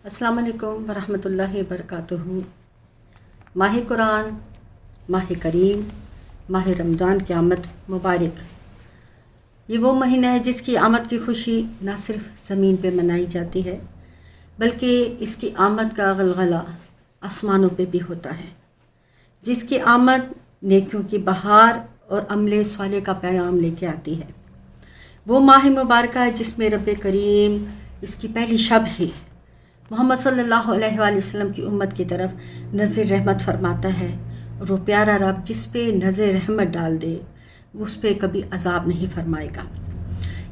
السلام علیکم ورحمۃ اللہ وبرکاتہ۔ ماہ قرآن، ماہ کریم، ماہ رمضان کی آمد مبارک۔ یہ وہ مہینہ ہے جس کی آمد کی خوشی نہ صرف زمین پہ منائی جاتی ہے بلکہ اس کی آمد کا غلغلہ آسمانوں پہ بھی ہوتا ہے، جس کی آمد نیکیوں کی بہار اور عمل صالح کا پیغام لے کے آتی ہے۔ وہ ماہ مبارکہ ہے جس میں رب کریم اس کی پہلی شب ہی محمد صلی اللہ علیہ وآلہ وسلم کی امت کی طرف نظر رحمت فرماتا ہے، اور وہ پیارا رب جس پہ نظر رحمت ڈال دے اس پہ کبھی عذاب نہیں فرمائے گا۔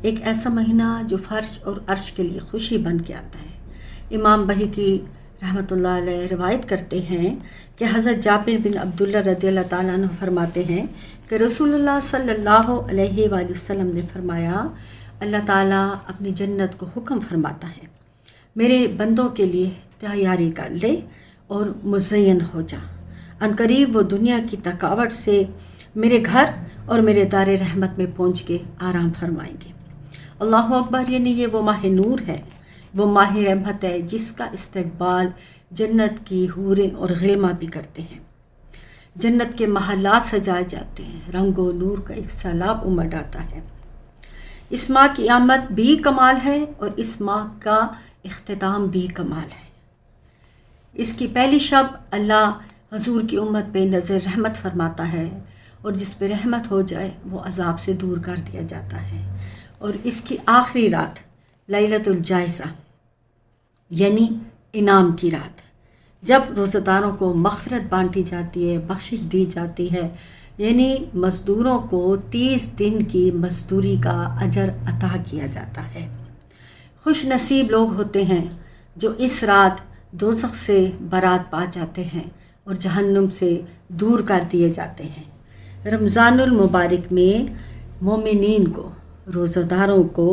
ایک ایسا مہینہ جو فرش اور عرش کے لیے خوشی بن کے آتا ہے۔ امام بہقی رحمۃ اللہ علیہ روایت کرتے ہیں کہ حضرت جابر بن عبداللہ رضی اللہ تعالیٰ عنہ فرماتے ہیں کہ رسول اللہ صلی اللہ علیہ وآلہ وسلم نے فرمایا، اللہ تعالیٰ اپنی جنت کو حکم فرماتا ہے، میرے بندوں کے لیے تیاری کر لے اور مزین ہو جا، ان قریب وہ دنیا کی تھکاوٹ سے میرے گھر اور میرے دار رحمت میں پہنچ کے آرام فرمائیں گے۔ اللہ اکبر، یعنی یہ وہ ماہ نور ہے، وہ ماہ رحمت ہے جس کا استقبال جنت کی حوریں اور غلماں بھی کرتے ہیں۔ جنت کے محلات سجائے جاتے ہیں، رنگ و نور کا ایک سیلاب امڑ آتا ہے۔ اس ماہ کی آمد بھی کمال ہے اور اس ماہ کا اختتام بھی کمال ہے۔ اس کی پہلی شب اللہ حضور کی امت پہ نظر رحمت فرماتا ہے، اور جس پہ رحمت ہو جائے وہ عذاب سے دور کر دیا جاتا ہے۔ اور اس کی آخری رات لیلۃ الجائزہ یعنی انعام کی رات، جب روزہ داروں کو مغفرت بانٹی جاتی ہے، بخشش دی جاتی ہے، یعنی مزدوروں کو 30 دن کی مزدوری کا اجر عطا کیا جاتا ہے۔ خوش نصیب لوگ ہوتے ہیں جو اس رات دوزخ سے برات پا جاتے ہیں اور جہنم سے دور کر دیے جاتے ہیں۔ رمضان المبارک میں مومنین کو، روزہ داروں کو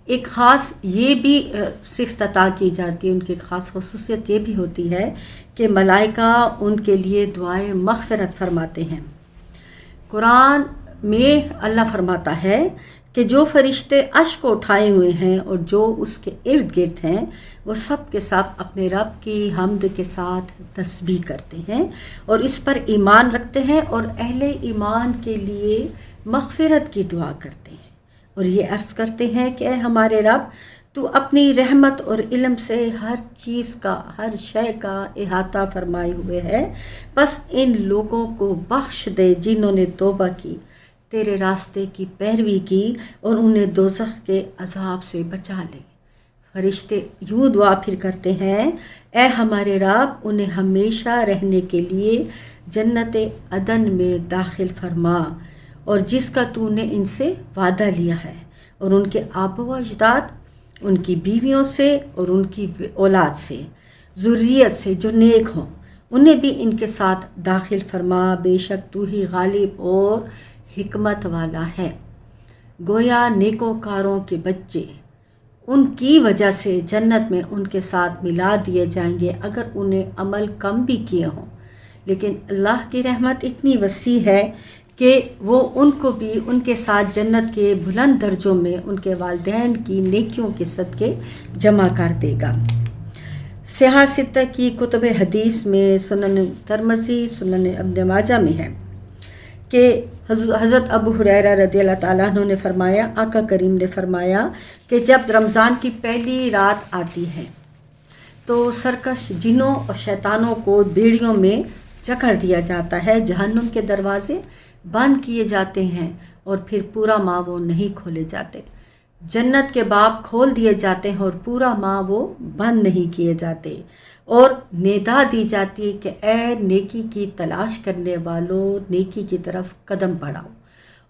ایک خاص یہ بھی صفت عطا کی جاتی ہے، ان کی ایک خاص خصوصیت یہ بھی ہوتی ہے کہ ملائکہ ان کے لیے دعائے مغفرت فرماتے ہیں۔ قرآن میں اللہ فرماتا ہے کہ جو فرشتے عرش کو اٹھائے ہوئے ہیں اور جو اس کے ارد گرد ہیں، وہ سب کے سب اپنے رب کی حمد کے ساتھ تسبیح کرتے ہیں اور اس پر ایمان رکھتے ہیں اور اہل ایمان کے لیے مغفرت کی دعا کرتے ہیں، اور یہ عرض کرتے ہیں کہ اے ہمارے رب، تو اپنی رحمت اور علم سے ہر چیز کا، ہر شے کا احاطہ فرمائے ہوئے ہے، بس ان لوگوں کو بخش دے جنہوں نے توبہ کی، تیرے راستے کی پیروی کی اور انہیں دوزخ کے عذاب سے بچا لے۔ فرشتے یوں دعا پھر کرتے ہیں، اے ہمارے رب، انہیں ہمیشہ رہنے کے لیے جنت عدن میں داخل فرما، اور جس کا تو نے ان سے وعدہ لیا ہے، اور ان کے آبا و اجداد، ان کی بیویوں سے اور ان کی اولاد سے، ذریت سے جو نیک ہوں، انہیں بھی ان کے ساتھ داخل فرما، بے شک تو ہی غالب اور حکمت والا ہے۔ گویا نیکوکاروں کے بچے ان کی وجہ سے جنت میں ان کے ساتھ ملا دیے جائیں گے اگر انہیں عمل کم بھی کیے ہوں، لیکن اللہ کی رحمت اتنی وسیع ہے کہ وہ ان کو بھی ان کے ساتھ جنت کے بلند درجوں میں ان کے والدین کی نیکیوں کے صدقے جمع کر دے گا۔ صحاح ستہ کی کتب حدیث میں سنن ترمذی، سنن ابن ماجہ میں ہے کہ حضرت ابو ہریرہ رضی اللہ تعالیٰ عنہ نے فرمایا، آقا کریم نے فرمایا کہ جب رمضان کی پہلی رات آتی ہے تو سرکش جنوں اور شیطانوں کو بیڑیوں میں جکڑ دیا جاتا ہے، جہنم کے دروازے بند کیے جاتے ہیں اور پھر پورا ماہ وہ نہیں کھولے جاتے، جنت کے باب کھول دیے جاتے ہیں اور پورا ماہ وہ بند نہیں کیے جاتے، اور ندا دی جاتی ہے کہ اے نیکی کی تلاش کرنے والوں، نیکی کی طرف قدم بڑھاؤ،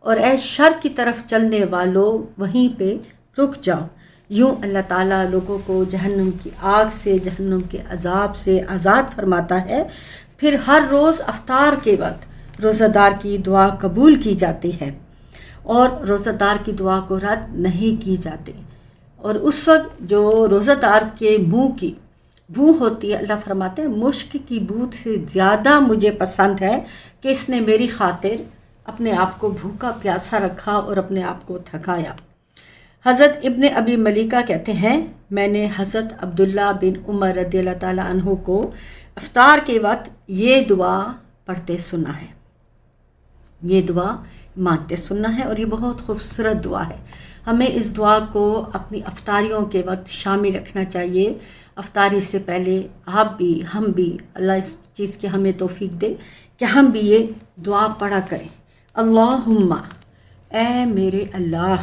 اور اے شر کی طرف چلنے والوں وہیں پہ رک جاؤ۔ یوں اللہ تعالیٰ لوگوں کو جہنم کی آگ سے، جہنم کے عذاب سے آزاد فرماتا ہے۔ پھر ہر روز افطار کے وقت روزہ دار کی دعا قبول کی جاتی ہے اور روزہ دار کی دعا کو رد نہیں کی جاتی، اور اس وقت جو روزہ دار کے منہ کی بو ہوتی ہے، اللہ فرماتے ہیں مشک کی بو سے زیادہ مجھے پسند ہے کہ اس نے میری خاطر اپنے آپ کو بھوکا پیاسا رکھا اور اپنے آپ کو تھکایا۔ حضرت ابن ابی ملیکہ کہتے ہیں میں نے حضرت عبداللہ بن عمر رضی اللہ تعالیٰ عنہ کو افطار کے وقت یہ دعا پڑھتے سنا ہے، یہ دعا مانگتے سننا ہے، اور یہ بہت خوبصورت دعا ہے۔ ہمیں اس دعا کو اپنی افطاریوں کے وقت شامل رکھنا چاہیے۔ افطاری سے پہلے آپ بھی ہم بھی، اللہ اس چیز کی ہمیں توفیق دے کہ ہم بھی یہ دعا پڑھا کریں۔ اللہم، اے میرے اللہ،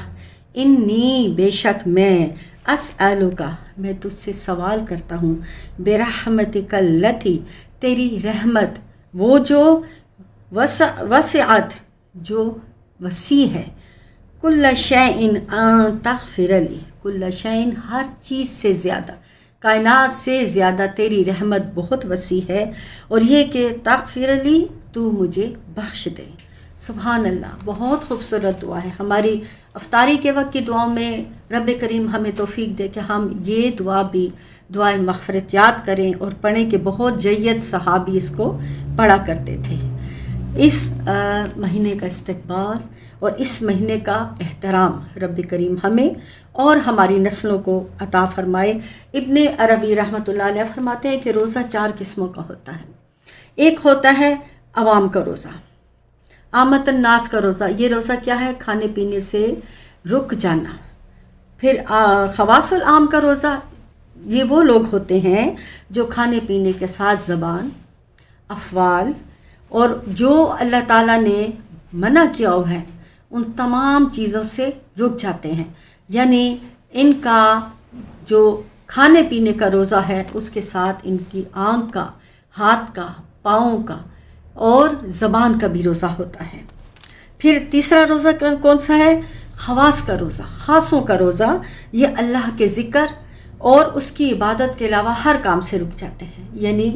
انی، بے شک میں، اسألک، میں تجھ سے سوال کرتا ہوں، برحمتک التی، تیری رحمت وہ جو وسعت، جو وسیع ہے، کل شیء ان تغفر لی، کل شیء، ہر چیز سے زیادہ، کائنات سے زیادہ تیری رحمت بہت وسیع ہے، اور یہ کہ تغفر لی، تو مجھے بخش دے۔ سبحان اللہ، بہت خوبصورت دعا ہے۔ ہماری افطاری کے وقت کی دعاؤں میں رب کریم ہمیں توفیق دے کہ ہم یہ دعا بھی دعائے مغفرت یاد کریں اور پڑھیں کہ بہت جید صحابی اس کو پڑھا کرتے تھے۔ اس مہینے کا استقبال اور اس مہینے کا احترام رب کریم ہمیں اور ہماری نسلوں کو عطا فرمائے۔ ابن عربی رحمۃ اللہ علیہ فرماتے ہیں کہ روزہ 4 قسموں کا ہوتا ہے۔ ایک ہوتا ہے عوام کا روزہ، عامت الناس کا روزہ۔ یہ روزہ کیا ہے؟ کھانے پینے سے رک جانا۔ پھر خواص العام کا روزہ، یہ وہ لوگ ہوتے ہیں جو کھانے پینے کے ساتھ زبان، افعال اور جو اللہ تعالیٰ نے منع کیا ہوا ہے ان تمام چیزوں سے رک جاتے ہیں، یعنی ان کا جو کھانے پینے کا روزہ ہے اس کے ساتھ ان کی آنکھ کا، ہاتھ کا، پاؤں کا اور زبان کا بھی روزہ ہوتا ہے۔ پھر تیسرا روزہ کون سا ہے؟ خواص کا روزہ، خاصوں کا روزہ۔ یہ اللہ کے ذکر اور اس کی عبادت کے علاوہ ہر کام سے رک جاتے ہیں، یعنی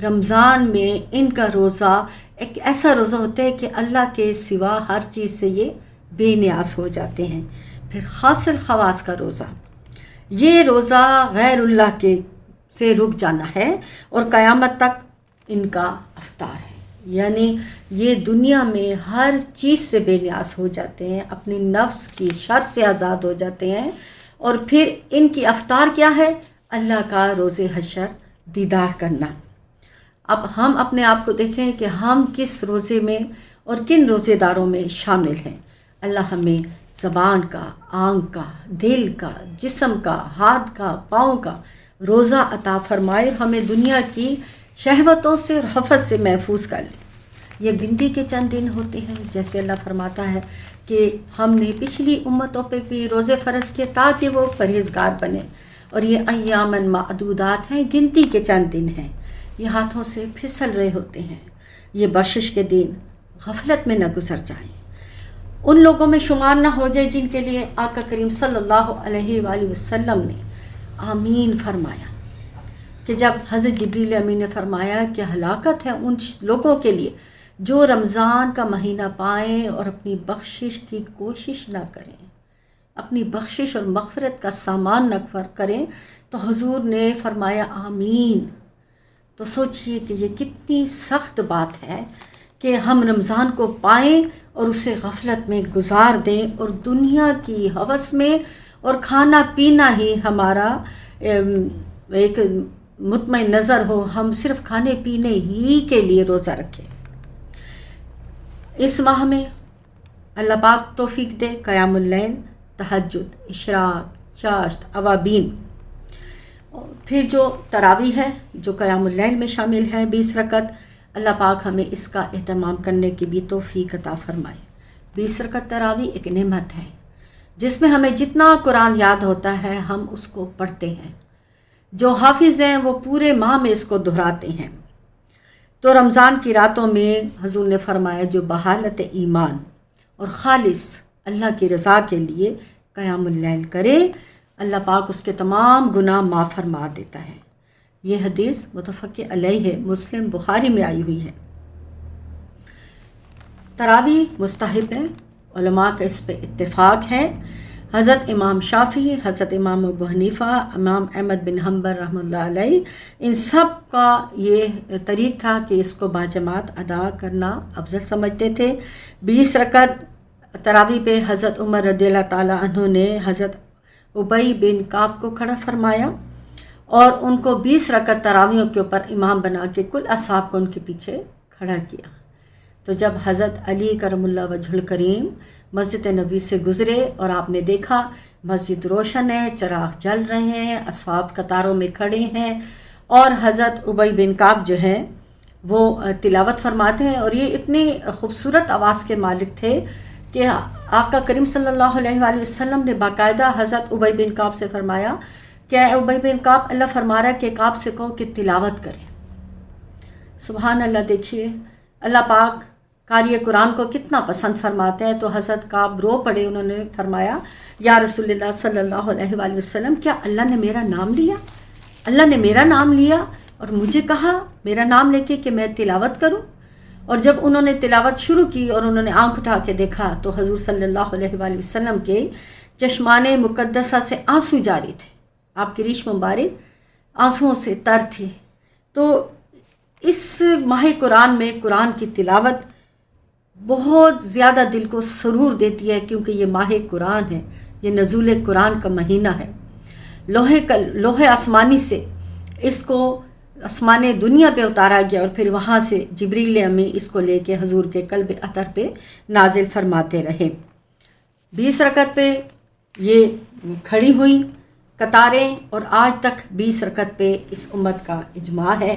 رمضان میں ان کا روزہ ایک ایسا روزہ ہوتا ہے کہ اللہ کے سوا ہر چیز سے یہ بے نیاز ہو جاتے ہیں۔ پھر خاص الخواص کا روزہ، یہ روزہ غیر اللہ کے سے رک جانا ہے اور قیامت تک ان کا افطار ہے، یعنی یہ دنیا میں ہر چیز سے بے نیاز ہو جاتے ہیں، اپنی نفس کی شر سے آزاد ہو جاتے ہیں، اور پھر ان کی افطار کیا ہے؟ اللہ کا روز حشر دیدار کرنا۔ اب ہم اپنے آپ کو دیکھیں کہ ہم کس روزے میں اور کن روزے داروں میں شامل ہیں۔ اللہ ہمیں زبان کا، آنکھ کا، دل کا، جسم کا، ہاتھ کا، پاؤں کا روزہ عطا فرمائے اور ہمیں دنیا کی شہوتوں سے اور حفظ سے محفوظ کر لے۔ یہ گنتی کے چند دن ہوتے ہیں، جیسے اللہ فرماتا ہے کہ ہم نے پچھلی امتوں پہ بھی روزے فرض کیے تاکہ وہ پرہیزگار بنے، اور یہ ایامن معدودات ہیں، گنتی کے چند دن ہیں۔ یہ ہاتھوں سے پھسل رہے ہوتے ہیں، یہ بخشش کے دن غفلت میں نہ گزر جائیں، ان لوگوں میں شمار نہ ہو جائے جن کے لیے آقا کریم صلی اللہ علیہ وآلہ وسلم نے آمین فرمایا، کہ جب حضرت جبریل امین نے فرمایا کہ ہلاکت ہے ان لوگوں کے لیے جو رمضان کا مہینہ پائیں اور اپنی بخشش کی کوشش نہ کریں، اپنی بخشش اور مغفرت کا سامان نہ کریں، تو حضور نے فرمایا آمین۔ تو سوچئے کہ یہ کتنی سخت بات ہے کہ ہم رمضان کو پائیں اور اسے غفلت میں گزار دیں اور دنیا کی ہوس میں اور کھانا پینا ہی ہمارا ایک مطمئن نظر ہو، ہم صرف کھانے پینے ہی کے لیے روزہ رکھیں۔ اس ماہ میں اللہ پاک توفیق دے قیام اللیل، تہجد، اشراق، چاشت، اوابین، پھر جو تراویح ہے جو قیام اللیل میں شامل ہے 20 رکعت، اللہ پاک ہمیں اس کا اہتمام کرنے کی بھی توفیق عطا فرمائے۔ 20 رکعت تراویح ایک نعمت ہے جس میں ہمیں جتنا قرآن یاد ہوتا ہے ہم اس کو پڑھتے ہیں، جو حافظ ہیں وہ پورے ماہ میں اس کو دہراتے ہیں۔ تو رمضان کی راتوں میں حضور نے فرمایا جو بحالت ایمان اور خالص اللہ کی رضا کے لیے قیام اللیل کرے، اللہ پاک اس کے تمام گناہ معاف فرما دیتا ہے۔ یہ حدیث متفق علیہ ہے، مسلم بخاری میں آئی ہوئی ہے۔ تراویح مستحب ہے، علماء کا اس پہ اتفاق ہے۔ حضرت امام شافعی، حضرت امام ابو حنیفہ، امام احمد بن حنبل رحمۃ اللہ علیہ، ان سب کا یہ طریق تھا کہ اس کو باجماعت ادا کرنا افضل سمجھتے تھے۔ 20 رکعت تراویح پہ حضرت عمر رضی اللہ تعالیٰ عنہ نے حضرت ابی بن کعب کو کھڑا فرمایا اور ان کو 20 رکعت تراویحوں کے اوپر امام بنا کے کل اصحاب کو ان کے پیچھے کھڑا کیا۔ تو جب حضرت علی کرم اللہ وجہ الکریم مسجد نبوی سے گزرے اور آپ نے دیکھا مسجد روشن ہے، چراغ جل رہے ہیں، اصحاب قطاروں میں کھڑے ہیں اور حضرت ابی بن کعب جو ہیں وہ تلاوت فرماتے ہیں، اور یہ اتنی خوبصورت آواز کے مالک تھے کہ آقا کریم صلی اللہ علیہ وآلہ وسلم نے باقاعدہ حضرت ابی بن کعب سے فرمایا کہ اے ابی بن کعب، اللہ فرما رہا ہے کہ کعب سے کہو کہ تلاوت کریں۔ سبحان اللہ، دیکھیے اللہ پاک قاری قرآن کو کتنا پسند فرماتے ہیں۔ تو حضرت کعب رو پڑے، انہوں نے فرمایا یا رسول اللہ صلی اللہ علیہ وآلہ وسلم، کیا اللہ نے میرا نام لیا؟ اللہ نے میرا نام لیا اور مجھے کہا میرا نام لے کے کہ میں تلاوت کروں؟ اور جب انہوں نے تلاوت شروع کی اور انہوں نے آنکھ اٹھا کے دیکھا تو حضور صلی اللہ علیہ وآلہ وسلم کے چشمان مقدسہ سے آنسو جاری تھے، آپ کی ریش مبارک آنسوؤں سے تر تھی۔ تو اس ماہ قرآن میں قرآن کی تلاوت بہت زیادہ دل کو سرور دیتی ہے، کیونکہ یہ ماہ قرآن ہے، یہ نزول قرآن کا مہینہ ہے۔ لوح آسمانی سے اس کو آسمان دنیا پہ اتارا گیا اور پھر وہاں سے جبریل امی اس کو لے کے حضور کے قلب اطہر پہ نازل فرماتے رہے۔ 20 رکعت پہ یہ کھڑی ہوئی قطاریں، اور آج تک 20 رکعت پہ اس امت کا اجماع ہے،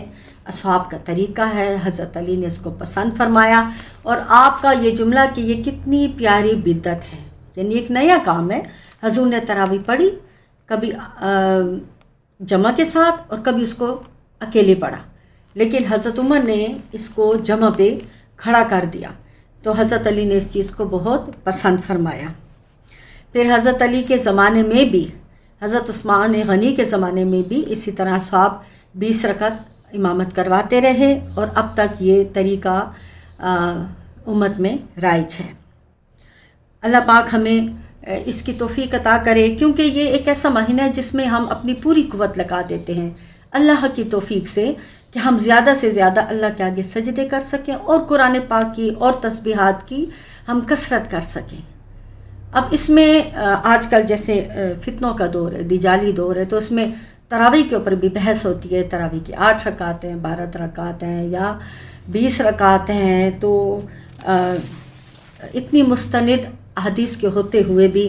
اصحاب کا طریقہ ہے۔ حضرت علی نے اس کو پسند فرمایا، اور آپ کا یہ جملہ کہ یہ کتنی پیاری بدعت ہے، یعنی ایک نیا کام ہے۔ حضور نے تراویح پڑھی، کبھی جمع کے ساتھ اور کبھی اس کو اکیلے پڑھا، لیکن حضرت عمر نے اس کو جمع پہ کھڑا کر دیا، تو حضرت علی نے اس چیز کو بہت پسند فرمایا۔ پھر حضرت علی کے زمانے میں بھی، حضرت عثمان غنی کے زمانے میں بھی اسی طرح صحاب 20 رکعت امامت کرواتے رہے، اور اب تک یہ طریقہ امت میں رائج ہے۔ اللہ پاک ہمیں اس کی توفیق عطا کرے، کیونکہ یہ ایک ایسا مہینہ ہے جس میں ہم اپنی پوری قوت لگا دیتے ہیں اللہ کی توفیق سے، کہ ہم زیادہ سے زیادہ اللہ کے آگے سجدے کر سکیں اور قرآن پاک کی اور تسبیحات کی ہم کثرت کر سکیں۔ اب اس میں آج کل جیسے فتنوں کا دور ہے، دجالی دور ہے، تو اس میں تراویح کے اوپر بھی بحث ہوتی ہے۔ تراویح کی 8 رکعت ہیں، 12 رکعت ہیں یا 20 رکعت ہیں، تو اتنی مستند احادیث کے ہوتے ہوئے بھی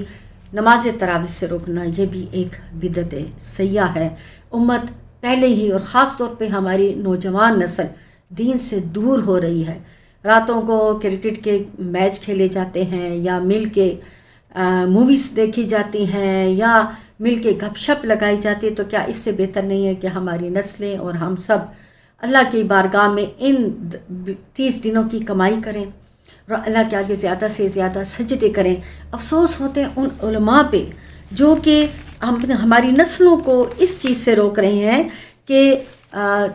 نماز تراویح سے روکنا یہ بھی ایک بدعت سیاح ہے۔ امت پہلے ہی اور خاص طور پہ ہماری نوجوان نسل دین سے دور ہو رہی ہے۔ راتوں کو کرکٹ کے میچ کھیلے جاتے ہیں، یا مل کے موویز دیکھی جاتی ہیں، یا مل کے گپ شپ لگائی جاتی ہے۔ تو کیا اس سے بہتر نہیں ہے کہ ہماری نسلیں اور ہم سب اللہ کی بارگاہ میں ان 30 دنوں کی کمائی کریں اور اللہ کے آگے زیادہ سے زیادہ سجدے کریں؟ افسوس ہوتے ہیں ان علماء پہ جو کہ ہماری نسلوں کو اس چیز سے روک رہے ہیں کہ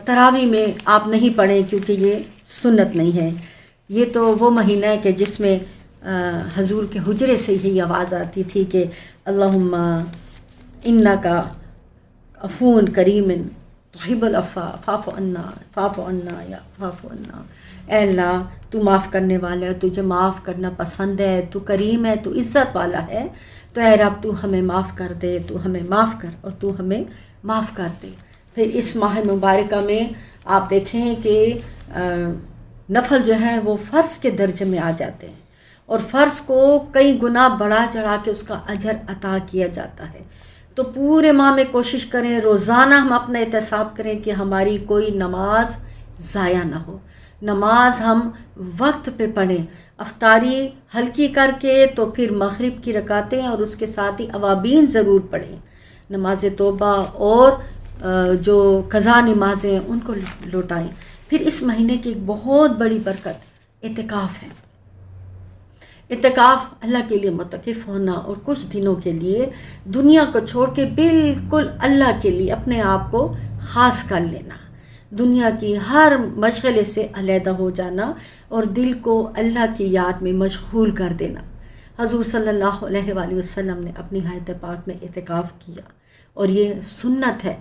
تراویح میں آپ نہیں پڑھیں کیونکہ یہ سنت نہیں ہے۔ یہ تو وہ مہینہ ہے کہ جس میں حضور کے حجرے سے ہی آواز آتی تھی کہ اللہم انکا عفو کریم تحب العفو فاعف عنا یا فاعف عنا۔ اے اللہ تو معاف کرنے والا ہے، تجھے معاف کرنا پسند ہے، تو کریم ہے، تو عزت والا ہے، تو اے رب تو ہمیں معاف کر دے، تو ہمیں معاف کر اور تو ہمیں معاف کر دے۔ پھر اس ماہ مبارکہ میں آپ دیکھیں کہ نفل جو ہیں وہ فرض کے درجے میں آ جاتے ہیں، اور فرض کو کئی گنا بڑھا چڑھا کے اس کا اجر عطا کیا جاتا ہے۔ تو پورے ماہ میں کوشش کریں، روزانہ ہم اپنا احتساب کریں کہ ہماری کوئی نماز ضائع نہ ہو، نماز ہم وقت پہ پڑھیں، افطاری ہلکی کر کے تو پھر مغرب کی رکعتیں اور اس کے ساتھ ہی اوابین ضرور پڑھیں، نماز توبہ اور جو قضا نمازیں ان کو لوٹائیں۔ پھر اس مہینے کی ایک بہت بڑی برکت اعتکاف ہے۔ اعتکاف اللہ کے لیے متکف ہونا اور کچھ دنوں کے لیے دنیا کو چھوڑ کے بالکل اللہ کے لیے اپنے آپ کو خاص کر لینا، دنیا کی ہر مشغلے سے علیحدہ ہو جانا اور دل کو اللہ کی یاد میں مشغول کر دینا۔ حضور صلی اللہ علیہ وآلہ وسلم نے اپنی حیات پاک میں اعتکاف کیا، اور یہ سنت ہے،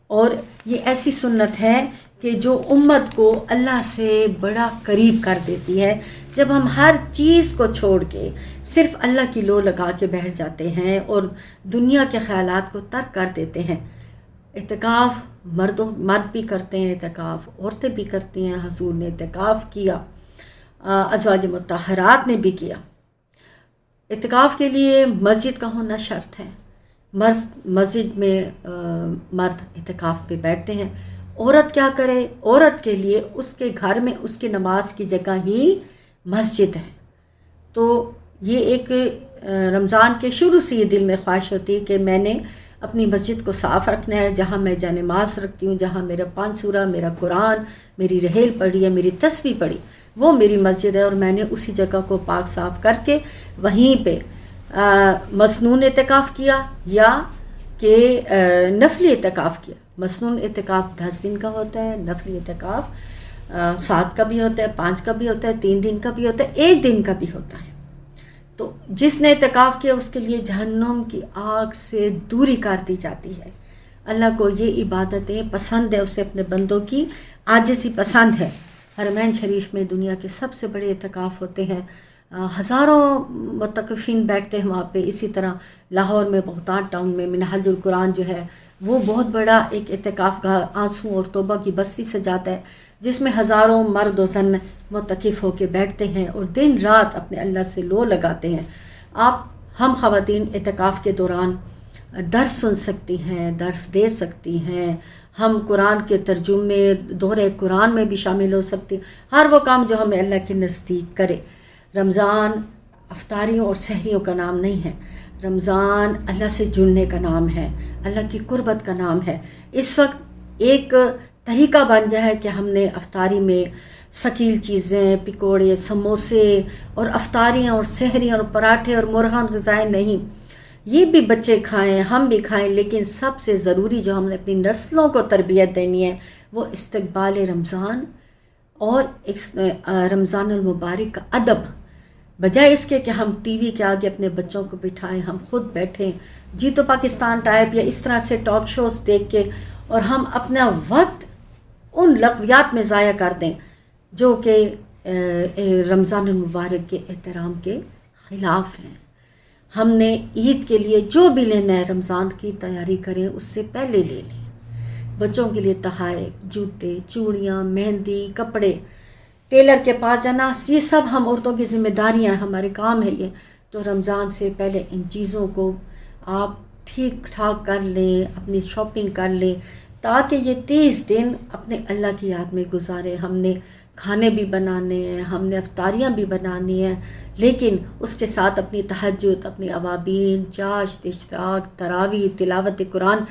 اور یہ ایسی سنت ہے کہ جو امت کو اللہ سے بڑا قریب کر دیتی ہے، جب ہم ہر چیز کو چھوڑ کے صرف اللہ کی لو لگا کے بیٹھ جاتے ہیں اور دنیا کے خیالات کو ترک کر دیتے ہیں۔ اعتکاف مرد بھی کرتے ہیں، اعتکاف عورتیں بھی کرتی ہیں، حضور نے اعتکاف کیا، ازواج مطہرات نے بھی کیا۔ اعتکاف کے لیے مسجد کا ہونا شرط ہے، مسجد میں مرد اعتکاف پہ بیٹھتے ہیں۔ عورت کیا کرے؟ عورت کے لیے اس کے گھر میں اس کی نماز کی جگہ ہی مسجد ہے۔ تو یہ ایک رمضان کے شروع سے یہ دل میں خواہش ہوتی ہے کہ میں نے اپنی مسجد کو صاف رکھنا ہے، جہاں میں جانماز رکھتی ہوں، جہاں میرا 5 سورہ، میرا قرآن، میری رحیل پڑھی ہے، میری تسبیح پڑھی، وہ میری مسجد ہے، اور میں نے اسی جگہ کو پاک صاف کر کے وہیں پہ مسنون اعتکاف کیا یا کہ نفلی اعتکاف کیا۔ مسنون اعتکاف 10 دن کا ہوتا ہے، نفلی اعتکاف 7 کا بھی ہوتا ہے، 5 کا بھی ہوتا ہے، 3 دن کا بھی ہوتا ہے، 1 دن کا بھی ہوتا ہے۔ تو جس نے اعتکاف کیا اس کے لیے جہنم کی آگ سے دوری کر دی جاتی ہے۔ اللہ کو یہ عبادتیں پسند ہے، اسے اپنے بندوں کی عاجزی پسند ہے۔ حرمین شریف میں دنیا کے سب سے بڑے اعتکاف ہوتے ہیں، ہزاروں متقفین بیٹھتے ہیں وہاں پہ۔ اسی طرح لاہور میں بغداد ٹاؤن میں منہاج القرآن جو ہے وہ بہت بڑا ایک اعتکاف گاہ آنسو اور توبہ کی بستی سجاتا ہے، جس میں ہزاروں مرد و زن متقف ہو کے بیٹھتے ہیں اور دن رات اپنے اللہ سے لو لگاتے ہیں۔ ہم خواتین اعتکاف کے دوران درس سن سکتی ہیں، درس دے سکتی ہیں، ہم قرآن کے ترجمے دورہ قرآن میں بھی شامل ہو سکتی ہیں، ہر وہ کام جو ہمیں اللہ کے نزدیک کرے۔ رمضان افطاریوں اور سحریوں کا نام نہیں ہے، رمضان اللہ سے جڑنے کا نام ہے، اللہ کی قربت کا نام ہے۔ اس وقت ایک طریقہ بن گیا ہے کہ ہم نے افطاری میں ثقیل چیزیں، پکوڑے، سموسے اور افطاریاں اور سحریاں اور پراٹھے اور مرغان غذائیں نہیں، یہ بھی بچے کھائیں، ہم بھی کھائیں، لیکن سب سے ضروری جو ہم نے اپنی نسلوں کو تربیت دینی ہے وہ استقبال رمضان اور رمضان المبارک کا ادب۔ بجائے اس کے کہ ہم ٹی وی کے آگے اپنے بچوں کو بٹھائیں، ہم خود بیٹھیں جی تو پاکستان ٹائپ یا اس طرح سے ٹاک شوز دیکھ کے، اور ہم اپنا وقت ان لغویات میں ضائع کر دیں جو کہ رمضان المبارک کے احترام کے خلاف ہیں۔ ہم نے عید کے لیے جو بھی لینا ہے رمضان کی تیاری کریں، اس سے پہلے لے لیں۔ بچوں کے لیے تحائف، جوتے، چوڑیاں، مہندی، کپڑے، ٹیلر کے پاس جانا، یہ سب ہم عورتوں کی ذمہ داریاں ہیں، ہمارے کام ہے یہ۔ تو رمضان سے پہلے ان چیزوں کو آپ ٹھیک ٹھاک کر لیں، اپنی شاپنگ کر لیں، تاکہ یہ 30 دن اپنے اللہ کی یاد میں گزارے۔ ہم نے کھانے بھی بنانے ہیں، ہم نے افطاریاں بھی بنانی ہیں، لیکن اس کے ساتھ اپنی تہجد، اپنی اوابین، چاشت، اشراق، تراویح، تلاوت قرآن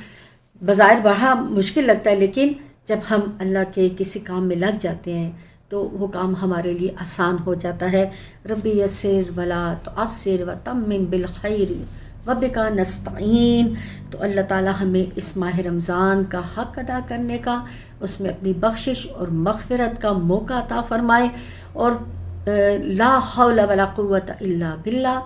بظاہر بڑا مشکل لگتا ہے، لیکن جب ہم اللہ کے کسی کام میں لگ جاتے ہیں تو وہ کام ہمارے لیے آسان ہو جاتا ہے۔ ربی یسر ولا تعسر وتمم بالخیر وبک نستعین۔ تو اللہ تعالی ہمیں اس ماہ رمضان کا حق ادا کرنے کا، اس میں اپنی بخشش اور مغفرت کا موقع عطا فرمائے، اور لا حول ولا قوت الا باللہ،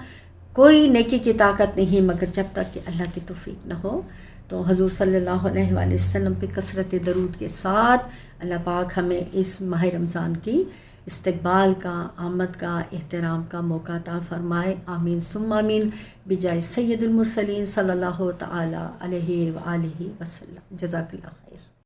کوئی نیکی کی طاقت نہیں مگر جب تک کہ اللہ کی توفیق نہ ہو۔ تو حضور صلی اللہ علیہ وآلہ وسلم پہ کثرت درود کے ساتھ اللہ پاک ہمیں اس ماہ رمضان کی استقبال کا، آمد کا، احترام کا موقع عطا فرمائے۔ آمین ثم آمین، بجائے سید المرسلین صلی اللہ تعالی علیہ وآلہ وسلم۔ جزاک اللہ خیر۔